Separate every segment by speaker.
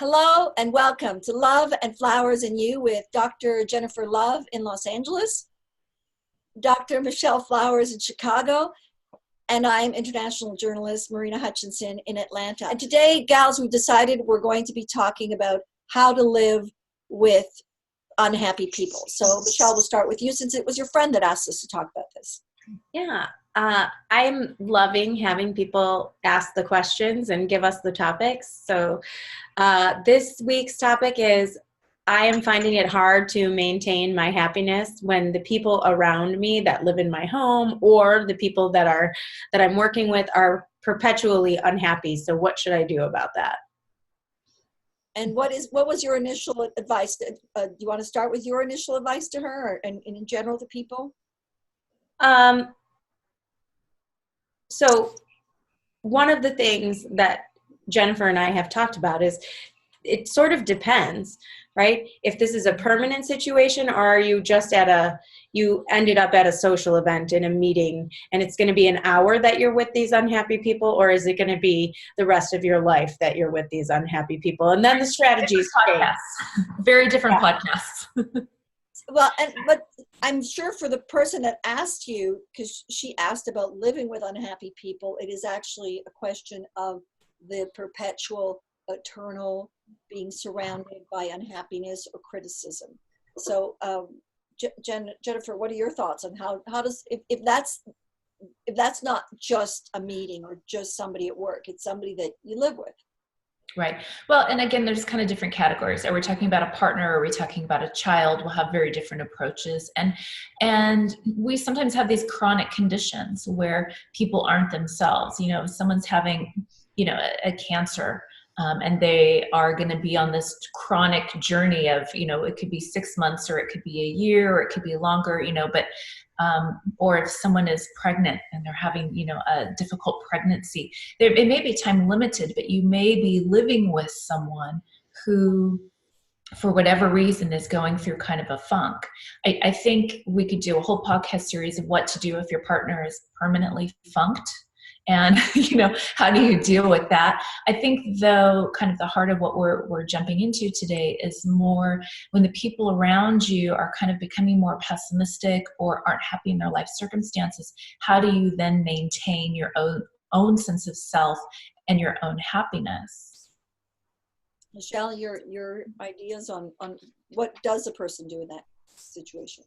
Speaker 1: Hello and welcome to Love and Flowers and You with Dr. Jennifer Love in Los Angeles, Dr. Michelle Flowers in Chicago, and I'm international journalist Marina Hutchinson in Atlanta. And today, gals, we decided we're going to be talking about how to live with unhappy people. So Michelle, we'll start with you since it was your friend that asked us to talk about this.
Speaker 2: Yeah, I'm loving having people ask the questions and give us the topics. So this week's topic is, I am finding it hard to maintain my happiness when the people around me that live in my home or the people that I'm working with are perpetually unhappy. So what should I do about that?
Speaker 1: And what was your initial advice? Do you want to start with your initial advice to her, and in general to people?
Speaker 2: So one of the things that Jennifer and I have talked about is it sort of depends, right? If this is a permanent situation, or are you just you ended up at a social event in a meeting and it's going to be an hour that you're with these unhappy people, or is it going to be the rest of your life that you're with these unhappy people? And then the strategies
Speaker 3: podcasts, very different podcasts.
Speaker 1: Well, but I'm sure for the person that asked you, because she asked about living with unhappy people, it is actually a question of the perpetual, eternal being surrounded by unhappiness or criticism. So, Jennifer, what are your thoughts on how does if that's not just a meeting or just somebody at work, it's somebody that you live with?
Speaker 3: Right. Well, and again, there's kind of different categories. Are we talking about a partner? Are we talking about a child? We'll have very different approaches. And we sometimes have these chronic conditions where people aren't themselves. You know, if someone's having, a cancer, and they are going to be on this chronic journey of, it could be 6 months or it could be a year or it could be longer, but or if someone is pregnant and they're having, a difficult pregnancy, it may be time limited, but you may be living with someone who, for whatever reason, is going through kind of a funk. I think we could do a whole podcast series of what to do if your partner is permanently funked. And, how do you deal with that? I think, though, kind of the heart of what we're jumping into today is more when the people around you are kind of becoming more pessimistic or aren't happy in their life circumstances. How do you then maintain your own sense of self and your own happiness?
Speaker 1: Michelle, your ideas on what does a person do in that situation?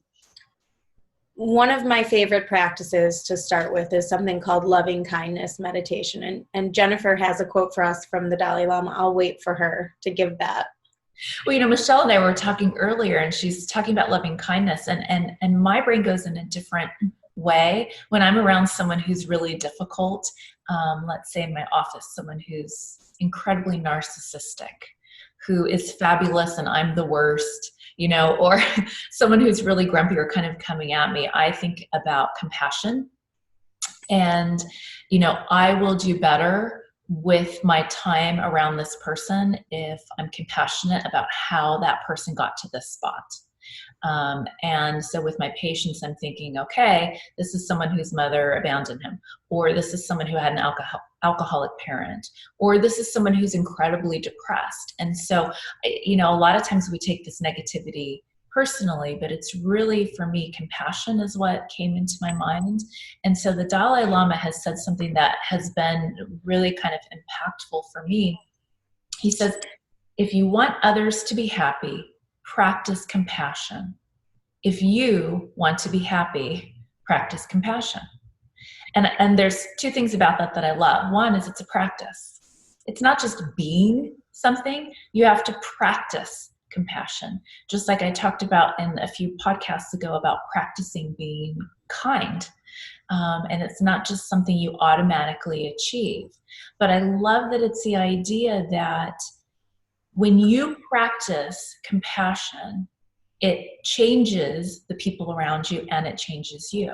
Speaker 2: One of my favorite practices to start with is something called loving kindness meditation. And Jennifer has a quote for us from the Dalai Lama. I'll wait for her to give that.
Speaker 3: Well, Michelle and I were talking earlier, and she's talking about loving kindness, and my brain goes in a different way when I'm around someone who's really difficult. Let's say in my office, someone who's incredibly narcissistic, who is fabulous and I'm the worst, or someone who's really grumpy or kind of coming at me. I think about compassion, and, I will do better with my time around this person if I'm compassionate about how that person got to this spot. And so with my patients, I'm thinking, okay, this is someone whose mother abandoned him, or this is someone who had an alcoholic parent, or this is someone who's incredibly depressed. And so, a lot of times we take this negativity personally, but it's really, for me, compassion is what came into my mind. And so the Dalai Lama has said something that has been really kind of impactful for me. He says, if you want others to be happy, practice compassion. If you want to be happy, practice compassion. And there's two things about that I love. One is it's a practice. It's not just being something. You have to practice compassion. Just like I talked about in a few podcasts ago about practicing being kind. And it's not just something you automatically achieve. But I love that it's the idea that when you practice compassion, it changes the people around you and it changes you.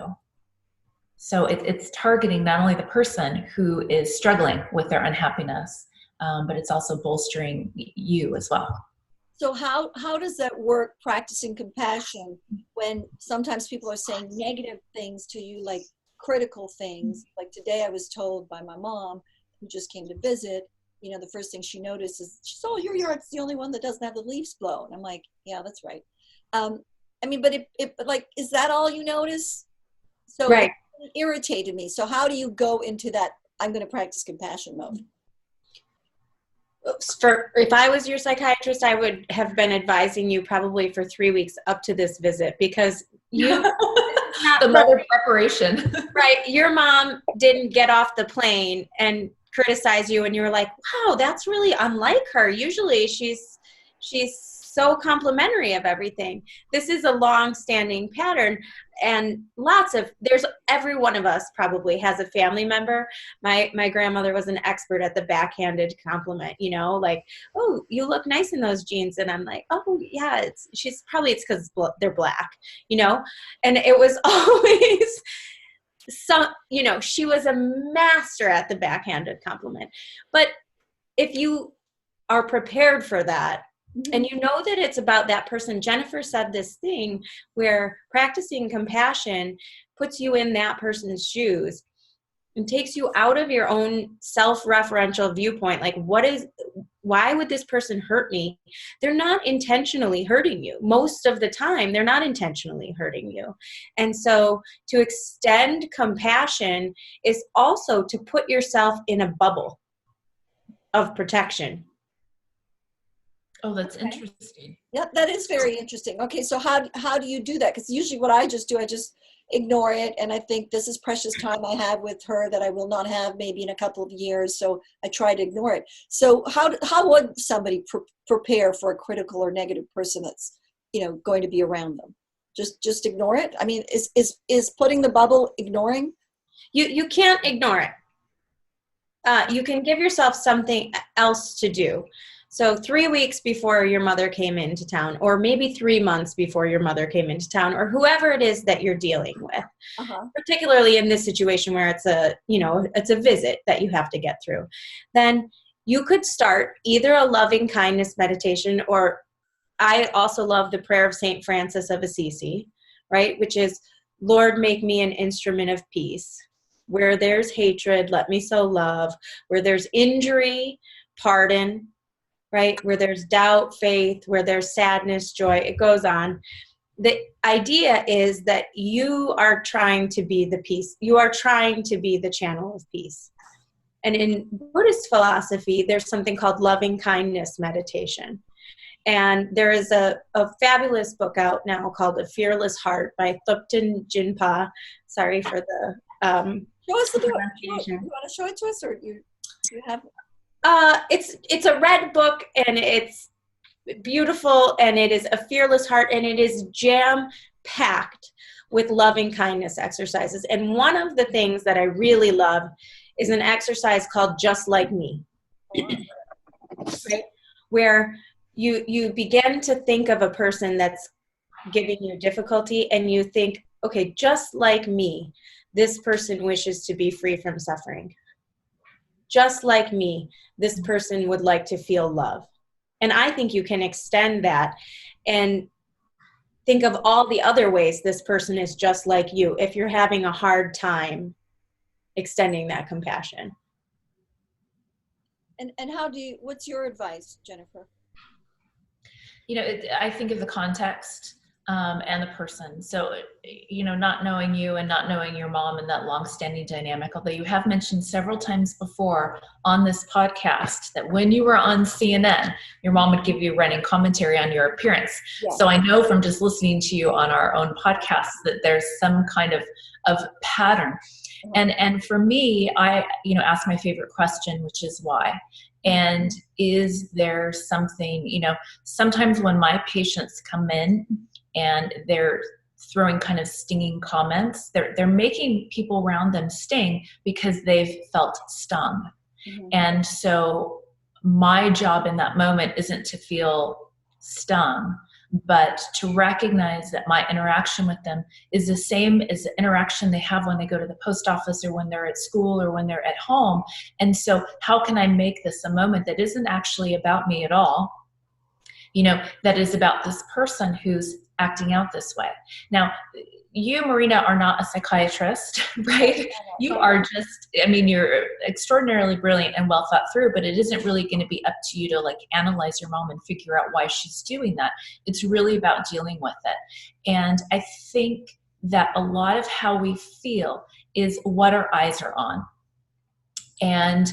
Speaker 3: So it's targeting not only the person who is struggling with their unhappiness, but it's also bolstering you as well.
Speaker 1: So how does that work, practicing compassion, when sometimes people are saying negative things to you, like critical things? Like today I was told by my mom, who just came to visit, the first thing she noticed is, oh, your yard's the only one that doesn't have the leaves blown. I'm like, yeah, that's right. But like, is that all you notice? So
Speaker 2: Right.
Speaker 1: it irritated me. So how do you go into that, I'm going to practice compassion mode?
Speaker 2: If I was your psychiatrist, I would have been advising you probably for 3 weeks up to this visit, because you
Speaker 3: The mother preparation.
Speaker 2: right, your mom didn't get off the plane and criticize you, and you were like, wow, that's really unlike her. Usually she's so complimentary of everything. This is a long-standing pattern, and every one of us probably has a family member. My grandmother was an expert at the backhanded compliment, like, oh, you look nice in those jeans. And I'm like, oh yeah, it's because they're black, and it was always she was a master at the backhanded compliment. But if you are prepared for that, and you know that it's about that person. Jennifer said this thing where practicing compassion puts you in that person's shoes and takes you out of your own self-referential viewpoint. Like, why would this person hurt me? They're not intentionally hurting you. Most of the time, they're not intentionally hurting you. And so to extend compassion is also to put yourself in a bubble of protection.
Speaker 3: Oh, that's interesting.
Speaker 1: Yeah, that is very interesting. Okay, so how do you do that? Because usually what I just do, I just ignore it, and I think this is precious time I have with her that I will not have maybe in a couple of years, so I try to ignore it. So how would somebody prepare for a critical or negative person that's going to be around them? Just ignore it? I mean, is putting the bubble ignoring?
Speaker 2: You can't ignore it. You can give yourself something else to do. So 3 weeks before your mother came into town, or maybe 3 months before your mother came into town, or whoever it is that you're dealing with, particularly in this situation where it's a visit that you have to get through, then you could start either a loving kindness meditation, or I also love the prayer of St. Francis of Assisi, right? Which is, Lord, make me an instrument of peace. Where there's hatred, let me sow love. Where there's injury, pardon. Right? Where there's doubt, faith, where there's sadness, joy, it goes on. The idea is that you are trying to be the peace. You are trying to be the channel of peace. And in Buddhist philosophy, there's something called loving kindness meditation. And there is a fabulous book out now called A Fearless Heart by Thupten Jinpa. Sorry for the
Speaker 1: show us the book. You want to show it to us, or you have?
Speaker 2: It's a red book, and it's beautiful, and it is A Fearless Heart, and it is jam-packed with loving kindness exercises. And one of the things that I really love is an exercise called Just Like Me, right? Where you begin to think of a person that's giving you difficulty, and you think, okay, just like me, this person wishes to be free from suffering. Just like me, this person would like to feel love. And I think you can extend that and think of all the other ways this person is just like you if you're having a hard time extending that compassion.
Speaker 1: And what's your advice, Jennifer?
Speaker 3: I think of the context and the person. So, not knowing you and not knowing your mom and that long-standing dynamic, although you have mentioned several times before on this podcast that when you were on CNN, your mom would give you running commentary on your appearance. Yeah. So I know from just listening to you on our own podcast that there's some kind of pattern. And for me, I, ask my favorite question, which is why. And is there something, sometimes when my patients come in and they're throwing kind of stinging comments, they're making people around them sting because they've felt stung. Mm-hmm. And so my job in that moment isn't to feel stung, but to recognize that my interaction with them is the same as the interaction they have when they go to the post office or when they're at school or when they're at home. And so how can I make this a moment that isn't actually about me at all? that is about this person who's acting out this way. Now, you, Marina, are not a psychiatrist, right? You are just, you're extraordinarily brilliant and well thought through, but it isn't really going to be up to you to like analyze your mom and figure out why she's doing that. It's really about dealing with it. And I think that a lot of how we feel is what our eyes are on. And,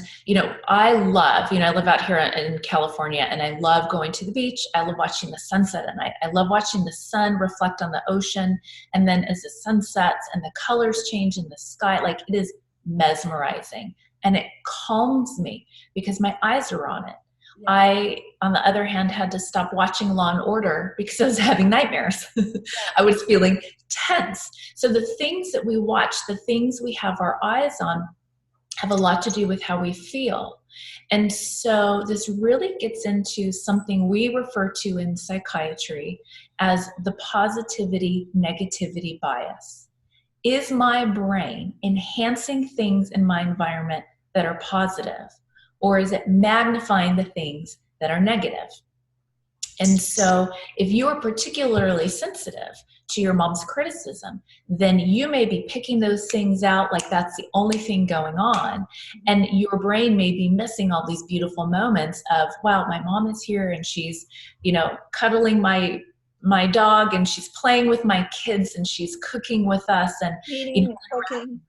Speaker 3: I live out here in California, and I love going to the beach. I love watching the sunset at night. I love watching the sun reflect on the ocean. And then as the sun sets and the colors change in the sky, like it is mesmerizing, and it calms me because my eyes are on it. Yeah. I, on the other hand, had to stop watching Law and Order because I was having nightmares. I was feeling tense. So the things that we watch, the things we have our eyes on, have a lot to do with how we feel. And so this really gets into something we refer to in psychiatry as the positivity negativity bias. Is my brain enhancing things in my environment that are positive, or is it magnifying the things that are negative? And so if you are particularly sensitive to your mom's criticism, then you may be picking those things out like that's the only thing going on. And your brain may be missing all these beautiful moments of, wow, my mom is here and she's, cuddling my dog, and she's playing with my kids, and she's cooking with us, and
Speaker 1: cooking,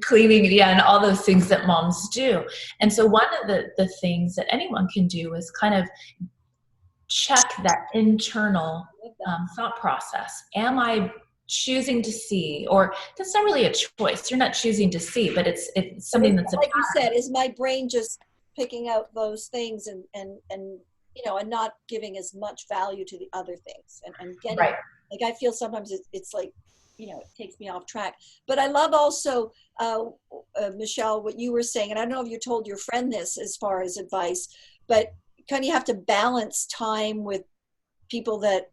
Speaker 3: cleaning, and all those things that moms do. And so one of the things that anyone can do is kind of check that internal thought process. Am I choosing to see, or that's not really a choice. You're not choosing to see, but it's something that's
Speaker 1: like you said, is my brain just picking out those things and not giving as much value to the other things and getting
Speaker 3: right.
Speaker 1: Like I feel sometimes it's like, it takes me off track. But I love also, Michelle, what you were saying, and I don't know if you told your friend this as far as advice, but kind of you have to balance time with people that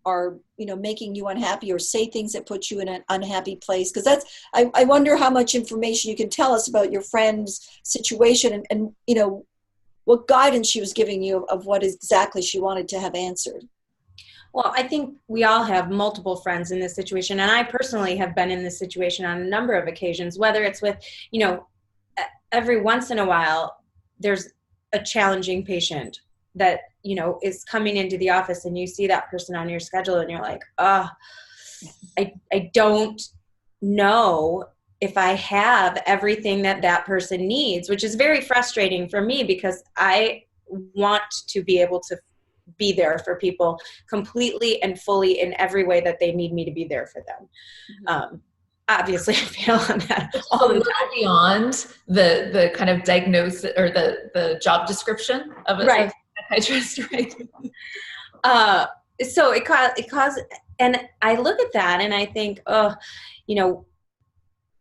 Speaker 1: are, making you unhappy or say things that put you in an unhappy place. Because I wonder how much information you can tell us about your friend's situation and what guidance she was giving you of what exactly she wanted to have answered.
Speaker 2: Well, I think we all have multiple friends in this situation. And I personally have been in this situation on a number of occasions, whether it's with, every once in a while, there's a challenging patient that, is coming into the office, and you see that person on your schedule and you're like, I don't know if I have everything that person needs, which is very frustrating for me because I want to be able to be there for people completely and fully in every way that they need me to be there for them. Mm-hmm. Obviously I fail on that all the time.
Speaker 3: Beyond the kind of diagnosis or the job description of a
Speaker 2: right.
Speaker 3: psychiatrist, right?
Speaker 2: So it caused, and I look at that and I think,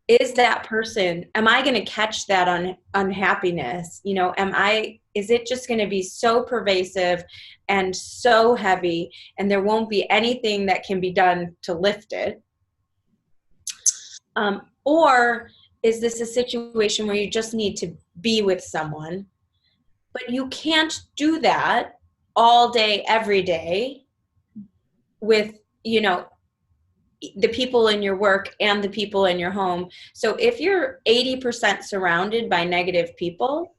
Speaker 2: is that person, am I going to catch that unhappiness? Is it just going to be so pervasive and so heavy, and there won't be anything that can be done to lift it? Or is this a situation where you just need to be with someone, but you can't do that all day, every day with, the people in your work and the people in your home. So if you're 80% surrounded by negative people,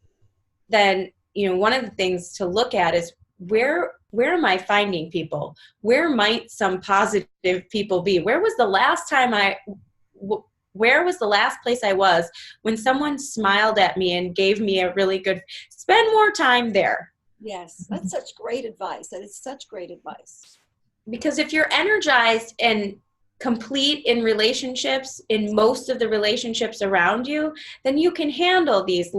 Speaker 2: then, one of the things to look at is where am I finding people? Where might some positive people be? Where was the last place I was when someone smiled at me and gave me a really good, spend more time there.
Speaker 1: Yes, that's such great advice. That is such great advice.
Speaker 2: Because if you're energized and complete in relationships, in most of the relationships around you, then you can handle these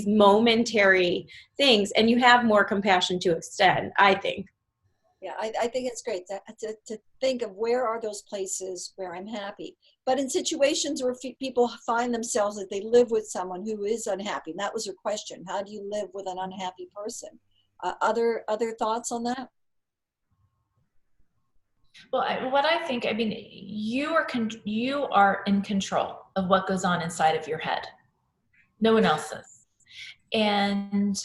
Speaker 2: momentary things, and you have more compassion to extend, I think.
Speaker 1: Yeah, I think it's great to think of where are those places where I'm happy. But in situations where people find themselves that they live with someone who is unhappy, and that was your question, how do you live with an unhappy person? Other thoughts on that?
Speaker 3: Well, what I think, you are in control of what goes on inside of your head. No one else is. And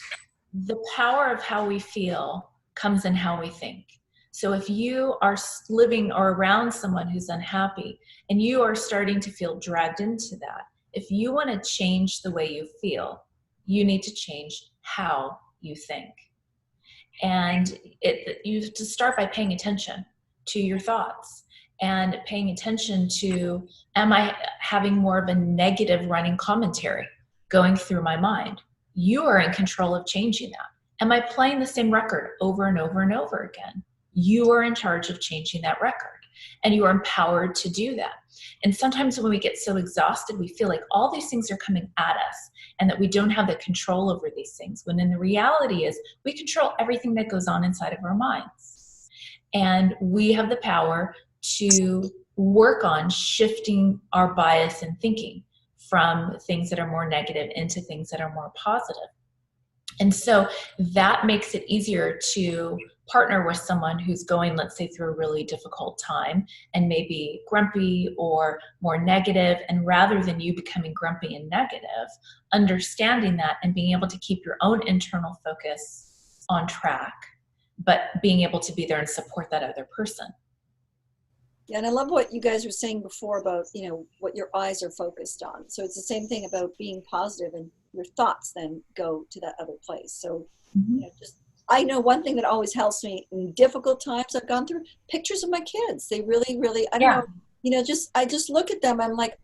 Speaker 3: the power of how we feel comes in how we think. So if you are living or around someone who's unhappy and you are starting to feel dragged into that, if you want to change the way you feel, you need to change how you think. And you have to start by paying attention to your thoughts and paying attention to, am I having more of a negative running commentary going through my mind? You are in control of changing that. Am I playing the same record over and over and over again? You are in charge of changing that record, and you are empowered to do that. And sometimes when we get so exhausted, we feel like all these things are coming at us and that we don't have the control over these things, when in the reality is we control everything that goes on inside of our minds. And we have the power to work on shifting our bias in thinking from things that are more negative into things that are more positive. And so that makes it easier to partner with someone who's going, let's say, through a really difficult time and maybe grumpy or more negative. And rather than you becoming grumpy and negative, understanding that and being able to keep your own internal focus on track, but being able to be there and support that other person.
Speaker 1: Yeah, and I love what you guys were saying before about, what your eyes are focused on. So it's the same thing about being positive, and your thoughts then go to that other place. So, I know one thing that always helps me in difficult times I've gone through, pictures of my kids. They really, really, I don't know, I just look at them. I'm like,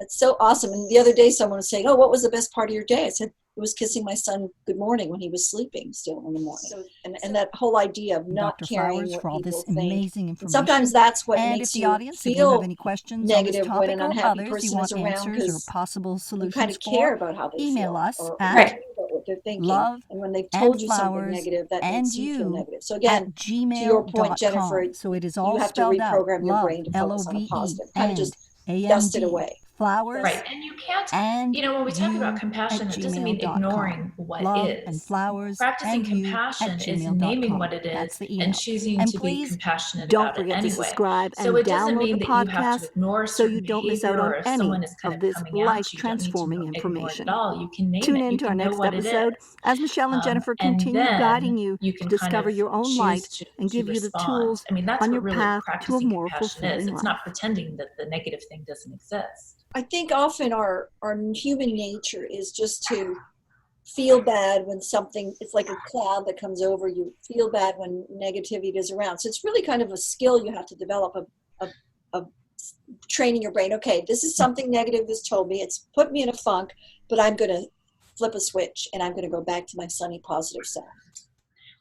Speaker 1: that's so awesome. And the other day someone was saying, oh, what was the best part of your day? I said, it was kissing my son good morning when he was sleeping still in the morning. So, and that whole idea of not
Speaker 4: Dr.
Speaker 1: caring
Speaker 4: Flowers
Speaker 1: what
Speaker 4: for all
Speaker 1: people
Speaker 4: this
Speaker 1: think.
Speaker 4: amazing
Speaker 1: And
Speaker 4: information.
Speaker 1: sometimes that's what
Speaker 4: And
Speaker 1: makes
Speaker 4: if the
Speaker 1: you
Speaker 4: audience, if you
Speaker 1: feel
Speaker 4: have any questions on this
Speaker 1: negative when
Speaker 4: topic
Speaker 1: an
Speaker 4: or
Speaker 1: unhappy
Speaker 4: others you
Speaker 1: person
Speaker 4: want
Speaker 1: is around,
Speaker 4: answers or
Speaker 1: because
Speaker 4: possible
Speaker 1: you
Speaker 4: solutions
Speaker 1: kind of care
Speaker 4: for,
Speaker 1: about how they
Speaker 4: email
Speaker 1: feel,
Speaker 4: us
Speaker 1: or
Speaker 4: at
Speaker 1: care about what they're thinking.
Speaker 4: love
Speaker 1: And when they've
Speaker 4: and
Speaker 1: told you something
Speaker 4: flowers
Speaker 1: negative, that
Speaker 4: and
Speaker 1: makes you feel
Speaker 4: you
Speaker 1: negative. So again,
Speaker 4: at
Speaker 1: to your point, Jennifer,
Speaker 4: gmail.com. So it is
Speaker 1: you
Speaker 4: all
Speaker 1: have to
Speaker 4: spelled out.
Speaker 1: reprogram your
Speaker 4: Love,
Speaker 1: brain to focus on a
Speaker 4: L-O-V-E,
Speaker 1: positive. Kind of
Speaker 4: and
Speaker 1: just dust it
Speaker 4: A-N-D,
Speaker 1: away.
Speaker 4: flowers,
Speaker 3: Right. And you can't,
Speaker 4: and
Speaker 3: when we talk about
Speaker 4: you
Speaker 3: compassion,
Speaker 4: at
Speaker 3: it doesn't mean ignoring
Speaker 4: gmail.com.
Speaker 3: what
Speaker 4: Love
Speaker 3: is.
Speaker 4: and flowers
Speaker 3: Practicing
Speaker 4: and you
Speaker 3: compassion
Speaker 4: at
Speaker 3: is naming
Speaker 4: gmail.com.
Speaker 3: what it
Speaker 4: That's
Speaker 3: is
Speaker 4: the
Speaker 3: and
Speaker 4: email.
Speaker 3: choosing
Speaker 4: And
Speaker 3: to be
Speaker 4: please
Speaker 3: compassionate
Speaker 4: don't
Speaker 3: about it
Speaker 4: forget to
Speaker 3: anyway.
Speaker 4: subscribe
Speaker 3: So
Speaker 4: and
Speaker 3: it doesn't
Speaker 4: download
Speaker 3: mean
Speaker 4: the
Speaker 3: that you have to
Speaker 4: podcast
Speaker 3: ignore a
Speaker 4: so you
Speaker 3: certain
Speaker 4: don't miss out
Speaker 3: behavior,
Speaker 4: on
Speaker 3: or if
Speaker 4: any
Speaker 3: someone is kind
Speaker 4: of
Speaker 3: of
Speaker 4: this
Speaker 3: coming at you, you don't need to
Speaker 4: life-transforming
Speaker 3: ignore it at
Speaker 4: information.
Speaker 3: all. You can name
Speaker 4: Tune
Speaker 3: it.
Speaker 4: in
Speaker 3: You
Speaker 4: to our
Speaker 3: can know
Speaker 4: next
Speaker 3: what it
Speaker 4: episode
Speaker 3: is.
Speaker 4: as Michelle and Jennifer
Speaker 3: And
Speaker 4: continue guiding
Speaker 3: then
Speaker 4: you
Speaker 3: you
Speaker 4: to
Speaker 3: can kind
Speaker 4: discover
Speaker 3: of
Speaker 4: your own light
Speaker 3: choose
Speaker 4: and
Speaker 3: to
Speaker 4: give you the
Speaker 3: respond.
Speaker 4: tools
Speaker 3: I mean, that's
Speaker 4: on
Speaker 3: what
Speaker 4: your
Speaker 3: really
Speaker 4: path to a
Speaker 3: practicing
Speaker 4: more
Speaker 3: compassion is.
Speaker 4: fulfilling
Speaker 3: It's
Speaker 4: life.
Speaker 3: not pretending that the negative thing doesn't exist.
Speaker 1: I think often our human nature is just to feel bad when something, it's like a cloud that comes over you, feel bad when negativity is around. So it's really kind of a skill you have to develop of training your brain. Okay, this is something negative that's told me, it's put me in a funk, but I'm going to flip a switch and I'm going to go back to my sunny, positive self.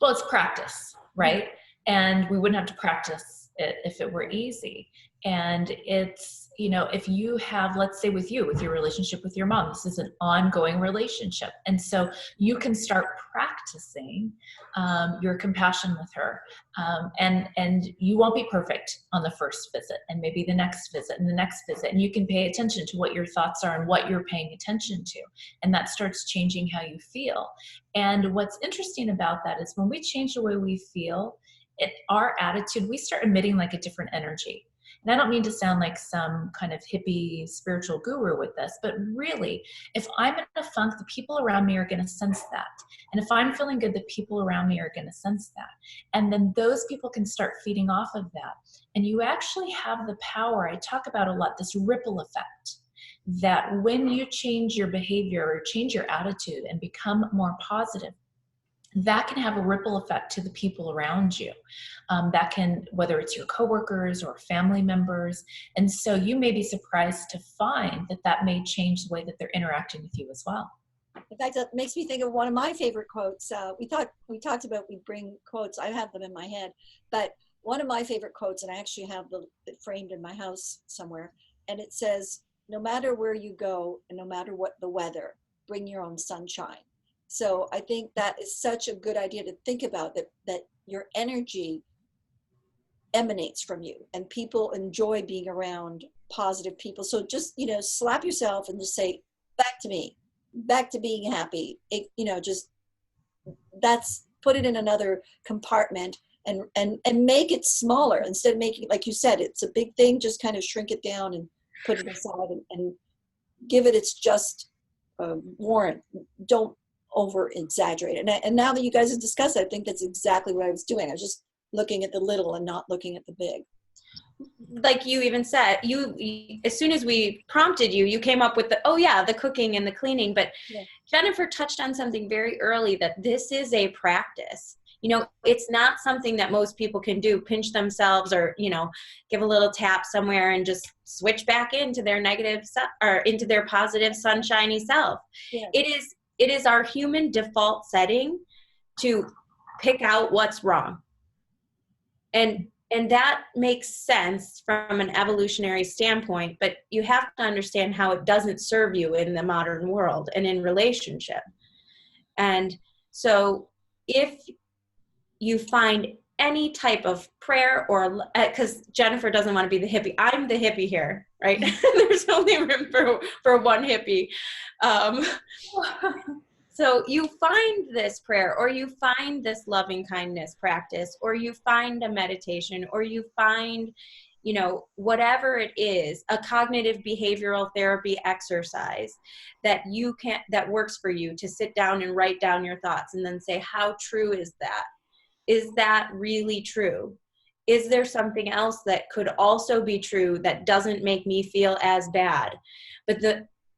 Speaker 3: Well, it's practice, right? And we wouldn't have to practice it if it were easy. And it's, if you have, let's say with your relationship with your mom, this is an ongoing relationship. And so you can start practicing your compassion with her. And you won't be perfect on the first visit, and maybe the next visit and the next visit. And you can pay attention to what your thoughts are and what you're paying attention to. And that starts changing how you feel. And what's interesting about that is when we change the way we feel, our attitude, we start emitting like a different energy. And I don't mean to sound like some kind of hippie spiritual guru with this, but really, if I'm in a funk, the people around me are going to sense that. And if I'm feeling good, the people around me are going to sense that. And then those people can start feeding off of that. And you actually have the power, I talk about a lot, this ripple effect, that when you change your behavior or change your attitude and become more positive, that can have a ripple effect to the people around you. That can, whether it's your coworkers or family members. And so you may be surprised to find that may change the way that they're interacting with you as well.
Speaker 1: In fact, that makes me think of one of my favorite quotes. We talked about we bring quotes. I have them in my head, but one of my favorite quotes, and I actually have it framed in my house somewhere, and it says, "No matter where you go, and no matter what the weather, bring your own sunshine." So I think that is such a good idea to think about, that your energy emanates from you, and people enjoy being around positive people. So just, slap yourself and just say, back to me, back to being happy. Just put it in another compartment and make it smaller instead of making, like you said, it's a big thing, just kind of shrink it down and put it aside and give it its just warrant. Don't over exaggerated. And now that you guys have discussed it, I think that's exactly what I was doing. I was just looking at the little and not looking at the big.
Speaker 2: Like you even said, you as soon as we prompted you, you came up with the cooking and the cleaning. But
Speaker 1: Yeah.
Speaker 2: Jennifer touched on something very early, that this is a practice. It's not something that most people can do, pinch themselves or, give a little tap somewhere and just switch back into their negative or into their positive sunshiny self.
Speaker 1: Yeah.
Speaker 2: It is our human default setting to pick out what's wrong. And that makes sense from an evolutionary standpoint, but you have to understand how it doesn't serve you in the modern world and in relationship. And so if you find any type of prayer or, because Jennifer doesn't want to be the hippie. I'm the hippie here, right? There's only room for one hippie. So you find this prayer, or you find this loving kindness practice, or you find a meditation, or you find, whatever it is, a cognitive behavioral therapy exercise that works for you, to sit down and write down your thoughts and then say, how true is that? Is that really true? Is there something else that could also be true that doesn't make me feel as bad? But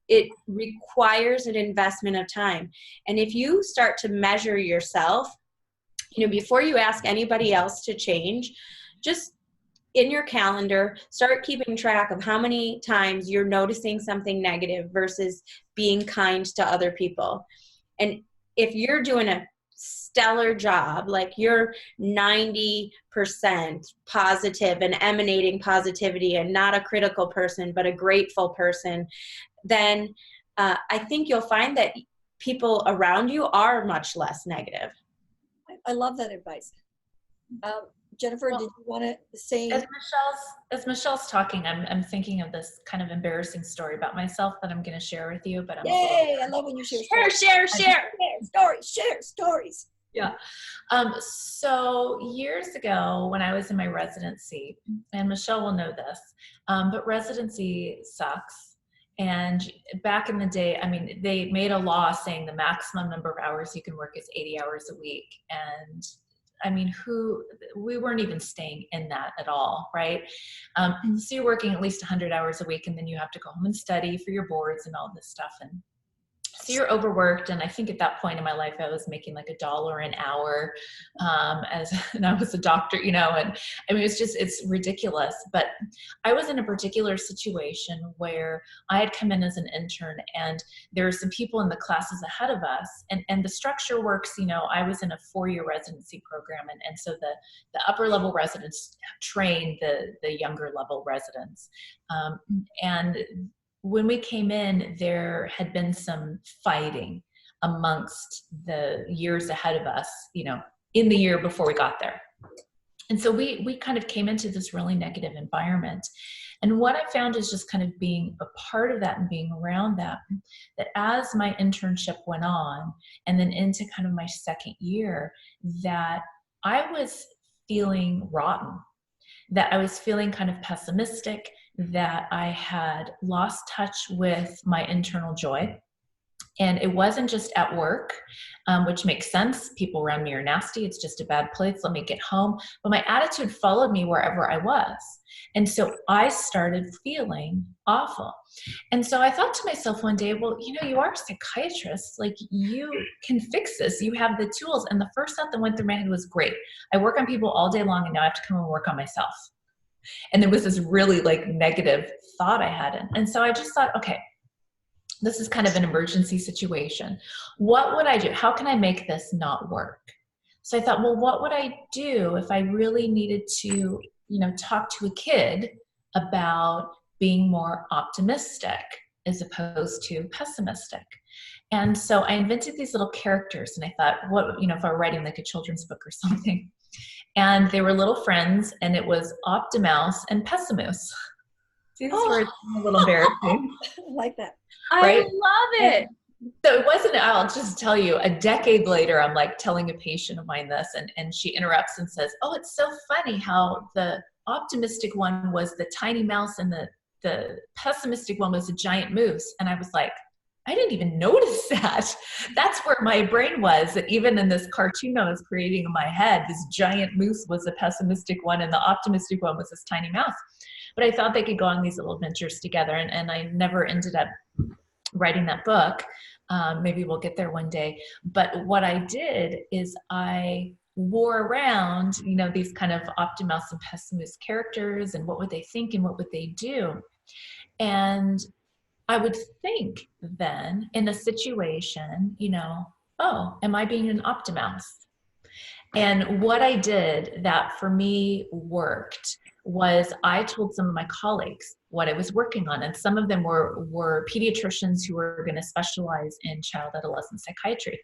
Speaker 2: it requires an investment of time. And if you start to measure yourself, before you ask anybody else to change, just in your calendar, start keeping track of how many times you're noticing something negative versus being kind to other people. And if you're doing a stellar job, like you're 90% positive and emanating positivity and not a critical person, but a grateful person, then I think you'll find that people around you are much less negative.
Speaker 1: I love that advice. Jennifer, did you want to say?
Speaker 3: As Michelle's talking, I'm thinking of this kind of embarrassing story about myself that I'm going to share with you. But
Speaker 1: Yay! I love when you share stories.
Speaker 3: Yeah. So years ago, when I was in my residency, and Michelle will know this, but residency sucks. And back in the day, they made a law saying the maximum number of hours you can work is 80 hours a week. And we weren't even staying in that at all, right? So you're working at least 100 hours a week, and then you have to go home and study for your boards and all this stuff. And so you're overworked. And I think at that point in my life, I was making like $1 an hour, and I was a doctor, and it's ridiculous. But I was in a particular situation where I had come in as an intern, and there were some people in the classes ahead of us, and the structure works, I was in a 4-year residency program. And so the upper level residents train the younger level residents. And when we came in, there had been some fighting amongst the years ahead of us, in the year before we got there. And so we kind of came into this really negative environment. And what I found is just kind of being a part of that and being around that as my internship went on, and then into kind of my second year, that I was feeling rotten, that I was feeling kind of pessimistic, that I had lost touch with my internal joy. And it wasn't just at work, which makes sense. People around me are nasty. It's just a bad place. Let me get home. But my attitude followed me wherever I was. And so I started feeling awful. And so I thought to myself one day, well, you are a psychiatrist. Like, you can fix this. You have the tools. And the first thought that went through my head was, great. I work on people all day long, and now I have to come and work on myself. And there was this really negative thought I had. And so I just thought, okay, this is kind of an emergency situation. What would I do? How can I make this not work? So I thought, well, what would I do if I really needed to, talk to a kid about being more optimistic as opposed to pessimistic? And so I invented these little characters, and I thought, if I were writing like a children's book or something. And they were little friends, and it was Optimouse and Pessimus. These words are a little embarrassing.
Speaker 1: I like that.
Speaker 2: Right? I love it.
Speaker 3: So it wasn't, I'll just tell you, a decade later, I'm telling a patient of mine this, and she interrupts and says, oh, it's so funny how the optimistic one was the tiny mouse and the pessimistic one was a giant moose. And I was like, I didn't even notice that. That's where my brain was. That even in this cartoon I was creating in my head, this giant moose was a pessimistic one and the optimistic one was this tiny mouse. But I thought they could go on these little adventures together, and I never ended up writing that book. Maybe we'll get there one day. But what I did is I wore around, these kind of Optimus and Pessimist characters, and what would they think and what would they do? And I would think then in a situation, oh, am I being an Optimus? And what I did that for me worked was I told some of my colleagues what I was working on. And some of them were pediatricians who were going to specialize in child adolescent psychiatry.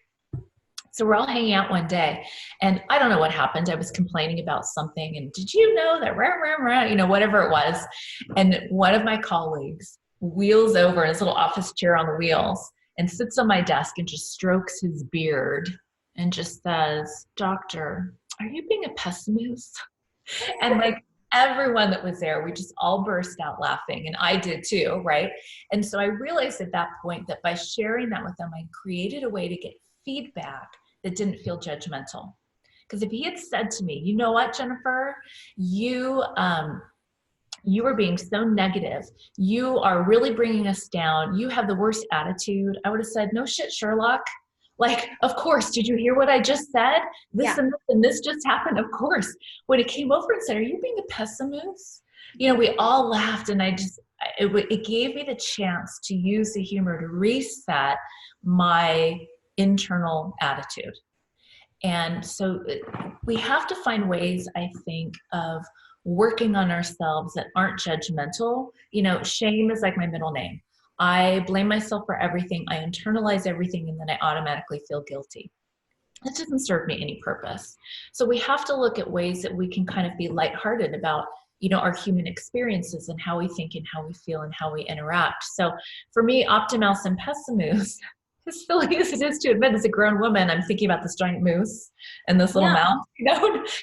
Speaker 3: So we're all hanging out one day, and I don't know what happened. I was complaining about something, and did you know that, whatever it was. And one of my colleagues wheels over in his little office chair on the wheels and sits on my desk and just strokes his beard and just says, "Doctor, are you being a pessimist?" And like everyone that was there, we just all burst out laughing, and I did too, right? And so I realized at that point that by sharing that with them, I created a way to get feedback that didn't feel judgmental. Because if he had said to me, "You know what, Jennifer, you are being so negative. You are really bringing us down. You have the worst attitude," I would have said, "No shit, Sherlock. Like, of course, did you hear what I just said? This and this just happened, of course." When it came over and said, "Are you being a pessimist?" We all laughed, and it gave me the chance to use the humor to reset my internal attitude. And so we have to find ways, I think, of working on ourselves that aren't judgmental. Shame is like my middle name. I blame myself for everything. I internalize everything, and then I automatically feel guilty. That doesn't serve me any purpose. So we have to look at ways that we can kind of be lighthearted about, our human experiences and how we think and how we feel and how we interact. So for me, Optimus and Pessimist, as silly as it is to admit, as a grown woman, I'm thinking about this giant moose and this little mouse,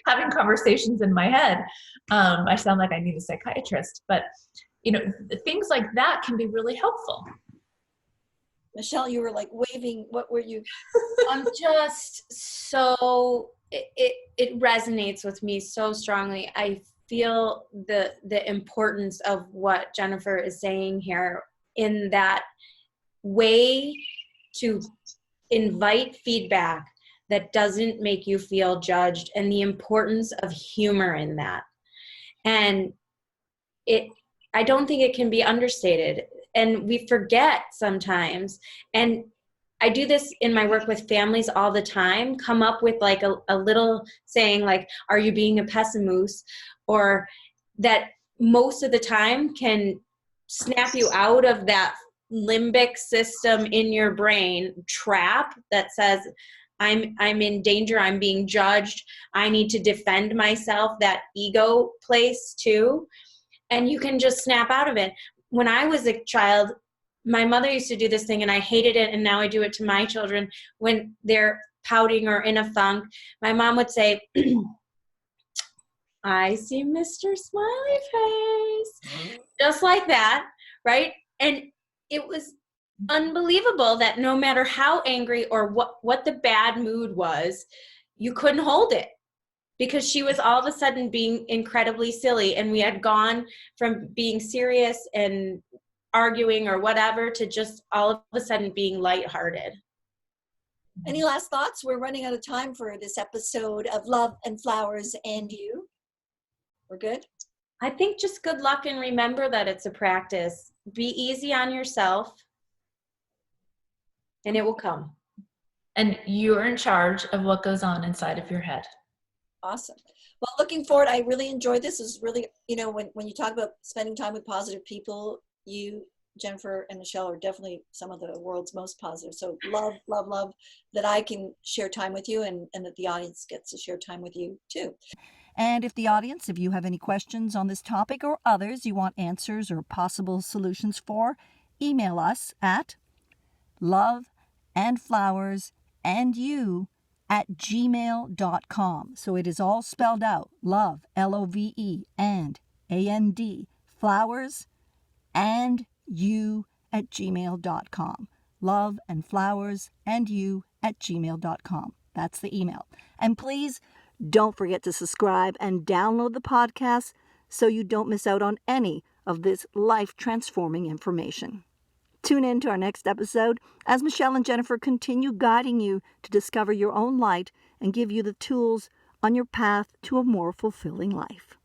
Speaker 3: having conversations in my head. I sound like I need a psychiatrist, but things like that can be really helpful.
Speaker 1: Michelle, you were like waving. What were you?
Speaker 2: I'm just so, it resonates with me so strongly. I feel the importance of what Jennifer is saying here, in that way to invite feedback that doesn't make you feel judged, and the importance of humor in that. And I don't think it can be understated, and we forget sometimes. And I do this in my work with families all the time, come up with like a little saying like, "Are you being a pessimist?" Or that most of the time can snap you out of that limbic system in your brain trap that says, I'm in danger, I'm being judged, I need to defend myself, that ego place too. And you can just snap out of it. When I was a child, my mother used to do this thing, and I hated it, and now I do it to my children when they're pouting or in a funk. My mom would say, "I see Mr. Smiley Face," just like that, right? And it was unbelievable that no matter how angry or what the bad mood was, you couldn't hold it, because she was all of a sudden being incredibly silly, and we had gone from being serious and arguing or whatever to just all of a sudden being lighthearted.
Speaker 1: Any last thoughts? We're running out of time for this episode of Love and Flowers and You. We're good?
Speaker 2: I think just good luck, and remember that it's a practice. Be easy on yourself, and it will come.
Speaker 3: And you're in charge of what goes on inside of your head.
Speaker 1: Awesome. Well, looking forward, I really enjoyed this. It's really, when you talk about spending time with positive people, you, Jennifer, and Michelle are definitely some of the world's most positive. So love, love, love that I can share time with you, and that the audience gets to share time with you too.
Speaker 4: And if you have any questions on this topic or others you want answers or possible solutions for, email us at loveandflowersandyou@gmail.com. So it is all spelled out. Love, LOVE, and AND, flowers, and you@gmail.com. loveandflowersandyou@gmail.com. That's the email. And please don't forget to subscribe and download the podcast so you don't miss out on any of this life-transforming information. Tune in to our next episode as Michelle and Jennifer continue guiding you to discover your own light and give you the tools on your path to a more fulfilling life.